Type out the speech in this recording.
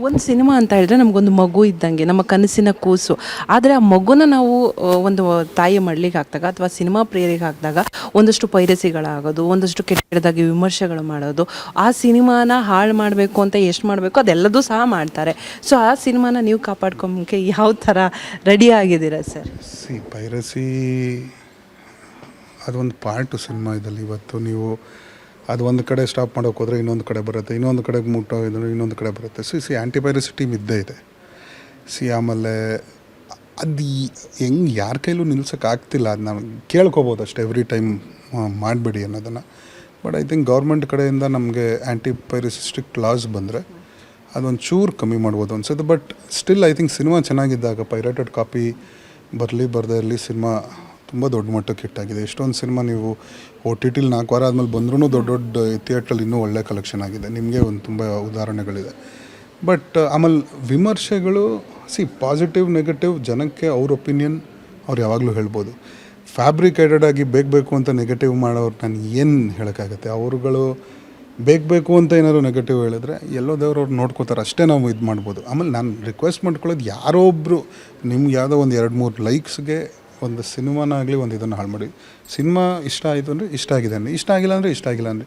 ಒಂದು ಸಿನಿಮಾ ಅಂತ ಹೇಳಿದ್ರೆ ನಮಗೊಂದು ಮಗು ಇದ್ದಂಗೆ, ನಮ್ಮ ಕನಸಿನ ಕೂಸು. ಆದರೆ ಆ ಮಗುನ ನಾವು ಒಂದು ತಾಯಿ ಮಡ್ಲಿಗೆ ಹಾಕಿದಾಗ ಅಥವಾ ಸಿನಿಮಾ ಪ್ರಿಯರಿಗೆ ಹಾಕಿದಾಗ ಒಂದಷ್ಟು ಪೈರಸಿಗಳಾಗೋದು, ಒಂದಷ್ಟು ಕೆಟ್ಟದಾಗಿ ವಿಮರ್ಶೆಗಳು ಮಾಡೋದು, ಆ ಸಿನಿಮಾನ ಹಾಳು ಮಾಡಬೇಕು ಅಂತ ಎಷ್ಟು ಮಾಡಬೇಕು ಅದೆಲ್ಲದೂ ಸಹ ಮಾಡ್ತಾರೆ. ಸೊ ಆ ಸಿನಿಮಾನ ನೀವು ಕಾಪಾಡ್ಕೊಂಬಕ್ಕೆ ಯಾವ ಥರ ರೆಡಿ ಆಗಿದ್ದೀರಾ ಸರ್? ಪೈರಸಿ ಅದೊಂದು ಪಾರ್ಟು ಸಿನಿಮಾ ಇದ್ದಲ್ಲಿ. ಇವತ್ತು ನೀವು ಅದು ಒಂದು ಕಡೆ ಸ್ಟಾಪ್ ಮಾಡೋಕೆ ಹೋದರೆ ಇನ್ನೊಂದು ಕಡೆ ಬರುತ್ತೆ, ಇನ್ನೊಂದು ಕಡೆಗೆ ಮುಟ್ಟೋಗಿದ್ರೆ ಇನ್ನೊಂದು ಕಡೆ ಬರುತ್ತೆ. ಆ್ಯಂಟಿ ಪೈರಸಿ ಟೀಮ್ ಇದ್ದೇ ಇದೆ. ಆಮೇಲೆ ಅದು ಹೆಂಗೆ ಯಾರ ಕೈಲೂ ನಿಲ್ಸೋಕ್ಕಾಗ್ತಿಲ್ಲ. ಅದು ನಾವು ಕೇಳ್ಕೊಬೋದು ಅಷ್ಟೇ, ಎವ್ರಿ ಟೈಮ್ ಮಾಡಬೇಡಿ ಅನ್ನೋದನ್ನು. ಬಟ್ ಐ ಥಿಂಕ್ ಗೌರ್ಮೆಂಟ್ ಕಡೆಯಿಂದ ನಮಗೆ ಆ್ಯಂಟಿ ಪೈರಸಿ ಸ್ಟ್ರಿಕ್ಟ್ ಲಾಸ್ ಬಂದರೆ ಅದೊಂದು ಚೂರು ಕಮ್ಮಿ ಮಾಡ್ಬೋದು ಅನ್ಸುತ್ತೆ. But still I think cinema ಚೆನ್ನಾಗಿದ್ದಾಗ ಪೈರೇಟೆಡ್ ಕಾಪಿ ಬರದೇ ಇರಲಿ, ಸಿನಿಮಾ ತುಂಬ ದೊಡ್ಡ ಮಟ್ಟಕ್ಕೆ ಹಿಟ್ಟಾಗಿದೆ. ಎಷ್ಟೊಂದು ಸಿನಿಮಾ ನೀವು OTTಲಿ 4 ವಾರ ಆದಮೇಲೆ ಬಂದ್ರೂ ದೊಡ್ಡ ಥಿಯೇಟ್ರಲ್ಲಿ ಇನ್ನೂ ಒಳ್ಳೆ ಕಲೆಕ್ಷನ್ ಆಗಿದೆ. ನಿಮಗೆ ಒಂದು ತುಂಬ ಉದಾಹರಣೆಗಳಿದೆ. ಬಟ್ ಆಮೇಲೆ ವಿಮರ್ಶೆಗಳು ಪಾಸಿಟಿವ್ ನೆಗೆಟಿವ್ ಜನಕ್ಕೆ ಅವ್ರ ಒಪಿನಿಯನ್ ಅವ್ರು ಯಾವಾಗಲೂ ಹೇಳ್ಬೋದು. ಫ್ಯಾಬ್ರಿಕೇಟೆಡ್ ಆಗಿ ಬೇಕು ಅಂತ ನೆಗೆಟಿವ್ ಮಾಡೋರು ನಾನು ಏನು ಹೇಳೋಕ್ಕಾಗತ್ತೆ. ಅವರುಗಳು ಬೇಕು ಅಂತ ಏನಾದ್ರು ನೆಗೆಟಿವ್ ಹೇಳಿದ್ರೆ ಎಲ್ಲೋ ದೇವ್ರವ್ರು ನೋಡ್ಕೋತಾರೆ ಅಷ್ಟೇ, ನಾವು ಇದು ಮಾಡ್ಬೋದು. ಆಮೇಲೆ ನಾನು ರಿಕ್ವೆಸ್ಟ್ ಮಾಡ್ಕೊಳ್ಳೋದು, ಯಾರೋ ಒಬ್ಬರು ನಿಮ್ಗೆ ಯಾವುದೋ ಒಂದು 2-3 ಲೈಕ್ಸ್ಗೆ ಒಂದು ಸಿನಿಮಾನಾಗಲಿ ಒಂದು ಇದನ್ನು ಹಾಳು ಮಾಡಿ. ಸಿನಿಮಾ ಇಷ್ಟ ಆಯಿತು ಅಂದರೆ ಇಷ್ಟ ಆಗಿದೆ ಅನ್ನಿ, ಇಷ್ಟ ಆಗಿಲ್ಲ ಅಂದರೆ ಇಷ್ಟ ಆಗಿಲ್ಲ ಅನ್ನಿ.